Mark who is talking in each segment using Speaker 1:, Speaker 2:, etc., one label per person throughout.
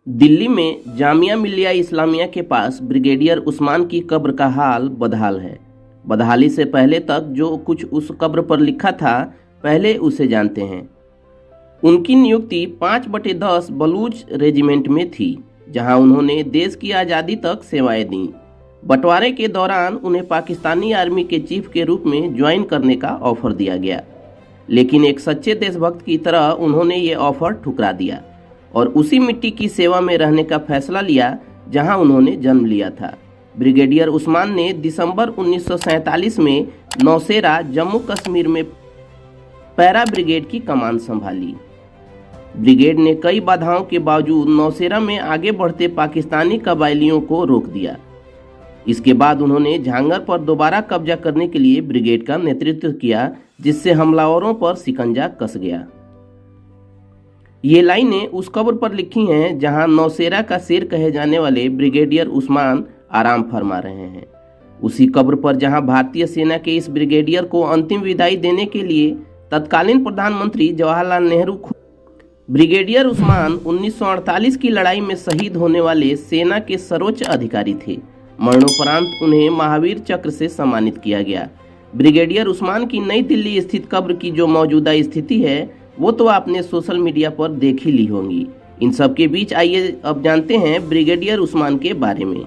Speaker 1: दिल्ली में जामिया मिल्लिया इस्लामिया के पास ब्रिगेडियर उस्मान की कब्र का हाल बदहाल है। बदहाली से पहले तक जो कुछ उस कब्र पर लिखा था, पहले उसे जानते हैं। उनकी नियुक्ति 5/10 बलूच रेजिमेंट में थी, जहां उन्होंने देश की आज़ादी तक सेवाएं दी। बंटवारे के दौरान उन्हें पाकिस्तानी आर्मी के चीफ के रूप में ज्वाइन करने का ऑफर दिया गया, लेकिन एक सच्चे देशभक्त की तरह उन्होंने ये ऑफर ठुकरा दिया और उसी मिट्टी की सेवा में रहने का फैसला लिया जहां उन्होंने जन्म लिया था। ब्रिगेडियर उस्मान ने दिसंबर 1947 में नौशेरा जम्मू कश्मीर में पैरा ब्रिगेड की कमान संभाली। ब्रिगेड ने कई बाधाओं के बावजूद नौशेरा में आगे बढ़ते पाकिस्तानी कबायलियों को रोक दिया। इसके बाद उन्होंने झांगर पर दोबारा कब्जा करने के लिए ब्रिगेड का नेतृत्व किया, जिससे हमलावरों पर शिकंजा कस गया। ये लाइनें उस कब्र पर लिखी हैं जहां नौशेरा का शेर कहे जाने वाले ब्रिगेडियर उस्मान आराम फरमा रहे हैं। उसी कब्र पर जहां भारतीय सेना के इस ब्रिगेडियर को अंतिम विदाई देने के लिए तत्कालीन प्रधानमंत्री जवाहरलाल नेहरू ब्रिगेडियर उस्मान 1948 की लड़ाई में शहीद होने वाले सेना के सर्वोच्च अधिकारी थे। मरणोपरांत उन्हें महावीर चक्र से सम्मानित किया गया। ब्रिगेडियर उस्मान की नई दिल्ली स्थित कब्र की जो मौजूदा स्थिति है, वो तो आपने सोशल मीडिया पर देख ही ली होंगी। इन सब के बीच आइए अब जानते हैं ब्रिगेडियर उस्मान के बारे में।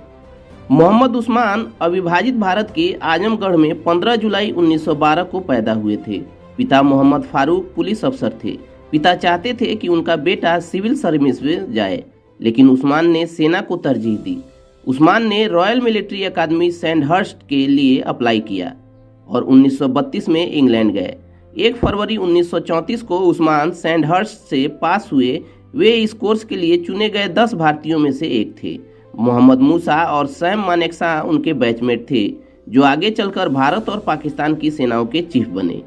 Speaker 1: मोहम्मद उस्मान अविभाजित भारत के आजमगढ़ में 15 जुलाई 1912 को पैदा हुए थे। पिता मोहम्मद फारूक पुलिस अफसर थे। पिता चाहते थे कि उनका बेटा सिविल सर्विस में जाए, लेकिन उस्मान ने सेना को तरजीह दी। उस्मान ने रॉयल मिलिट्री अकादमी सैंडहर्स्ट के लिए अप्लाई किया और 1932 में इंग्लैंड गए। 1 फरवरी 1934 को उस्मान सैंडहर्स्ट से पास हुए। वे इस कोर्स के लिए चुने गए 10 भारतीयों में से एक थे। मोहम्मद मूसा और सैम मानेकशॉ उनके बैचमेट थे, जो आगे चलकर भारत और पाकिस्तान की सेनाओं के चीफ बने।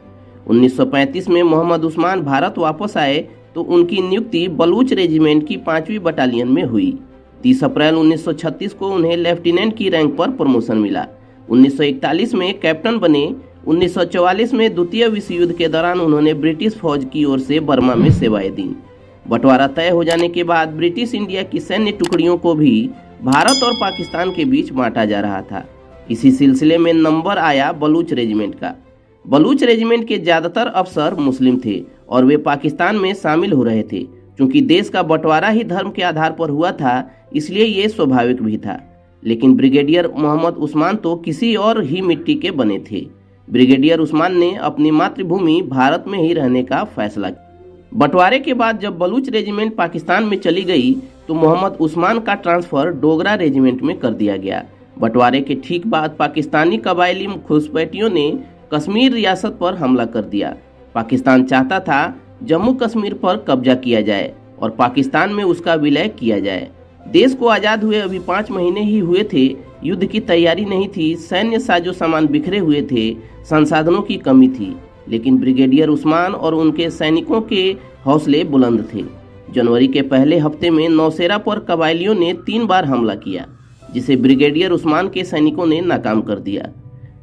Speaker 1: 1935 में मोहम्मद उस्मान भारत वापस आए तो उनकी नियुक्ति बलूच रेजिमेंट की 5वीं बटालियन में हुई। 30 अप्रैल 1936 को उन्हें लेफ्टिनेंट की रैंक पर प्रमोशन मिला। 1941 में कैप्टन बने। 1944 में द्वितीय विश्व युद्ध के दौरान उन्होंने ब्रिटिश फौज की ओर से बर्मा में सेवाएं दी। बंटवारा तय हो जाने के बाद ब्रिटिश इंडिया की सैन्य टुकड़ियों को भी भारत और पाकिस्तान के बीच बांटा जा रहा था। इसी सिलसिले में नंबर आया बलूच रेजिमेंट का। बलूच रेजिमेंट के ज़्यादातर अफसर मुस्लिम थे और वे पाकिस्तान में शामिल हो रहे थे। चूंकि देश का बंटवारा ही धर्म के आधार पर हुआ था, इसलिए ये स्वाभाविक भी था। लेकिन ब्रिगेडियर मोहम्मद उस्मान तो किसी और ही मिट्टी के बने थे। ब्रिगेडियर उस्मान ने अपनी मातृभूमि भारत में ही रहने का फैसला किया। बंटवारे के बाद जब बलूच रेजिमेंट पाकिस्तान में चली गई तो मोहम्मद उस्मान का ट्रांसफर डोगरा रेजिमेंट में कर दिया गया। बंटवारे के ठीक बाद पाकिस्तानी कबायली घुसपैठियों ने कश्मीर रियासत पर हमला कर दिया। पाकिस्तान चाहता था जम्मू कश्मीर पर कब्जा किया जाए और पाकिस्तान में उसका विलय किया जाए। देश को आज़ाद हुए अभी 5 महीने ही हुए थे। युद्ध की तैयारी नहीं थी। सैन्य साजो सामान बिखरे हुए थे। संसाधनों की कमी थी। लेकिन ब्रिगेडियर उस्मान और उनके सैनिकों के हौसले बुलंद थे। जनवरी के पहले हफ्ते में नौशेरा पर कबायलियों ने 3 बार हमला किया, जिसे ब्रिगेडियर उस्मान के सैनिकों ने नाकाम कर दिया।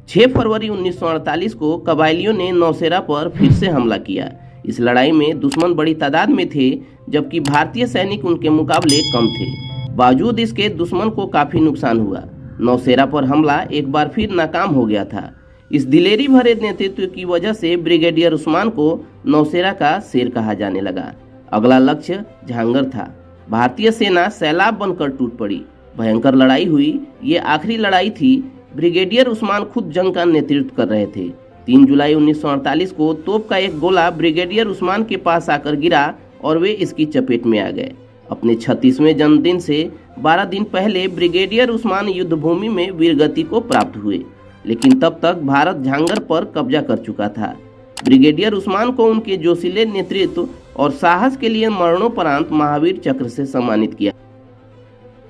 Speaker 1: 6 फरवरी 1948 को कबायलियों ने नौशेरा पर फिर से हमला किया। इस लड़ाई में दुश्मन बड़ी तादाद में थे, जबकि भारतीय सैनिक उनके मुकाबले कम थे। बावजूद इसके दुश्मन को काफ़ी नुकसान हुआ। नौशेरा पर हमला एक बार फिर नाकाम हो गया था। इस दिलेरी भरे नेतृत्व की वजह से ब्रिगेडियर उस्मान को नौशेरा का शेर कहा जाने लगा। अगला लक्ष्य झांगर था। भारतीय सेना सैलाब बनकर टूट पड़ी। भयंकर लड़ाई हुई। ये आखिरी लड़ाई थी। ब्रिगेडियर उस्मान खुद जंग का नेतृत्व कर रहे थे। 3 जुलाई 1948 को तोप का एक गोला ब्रिगेडियर उस्मान के पास आकर गिरा और वे इसकी चपेट में आ गए। अपने 36वें जन्मदिन से 12 दिन पहले ब्रिगेडियर उस्मान युद्धभूमि में वीरगति को प्राप्त हुए, लेकिन तब तक भारत झांगर पर कब्जा कर चुका था। ब्रिगेडियर उस्मान को उनके जोशीले नेतृत्व और साहस के लिए मरणोपरांत महावीर चक्र से सम्मानित किया।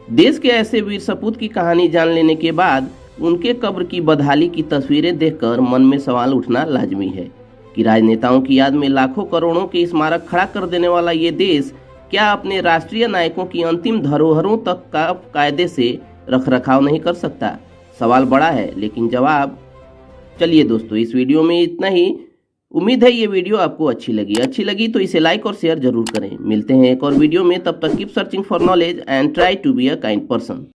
Speaker 1: देश के ऐसे वीर सपूत की कहानी जान लेने के बाद उनके कब्र की बदहाली की तस्वीरें देखकर मन में सवाल उठना लाजमी है कि राजनेताओं की याद में लाखों करोड़ों के स्मारक खड़ा कर देने वाला ये देश क्या अपने राष्ट्रीय नायकों की अंतिम धरोहरों तक का कायदे से रखरखाव नहीं कर सकता? सवाल बड़ा है, लेकिन जवाब। चलिए दोस्तों, इस वीडियो में इतना ही। उम्मीद है ये वीडियो आपको अच्छी लगी तो इसे लाइक और शेयर जरूर करें। मिलते हैं एक और वीडियो में, तब तक keep searching for knowledge and try to be a kind person.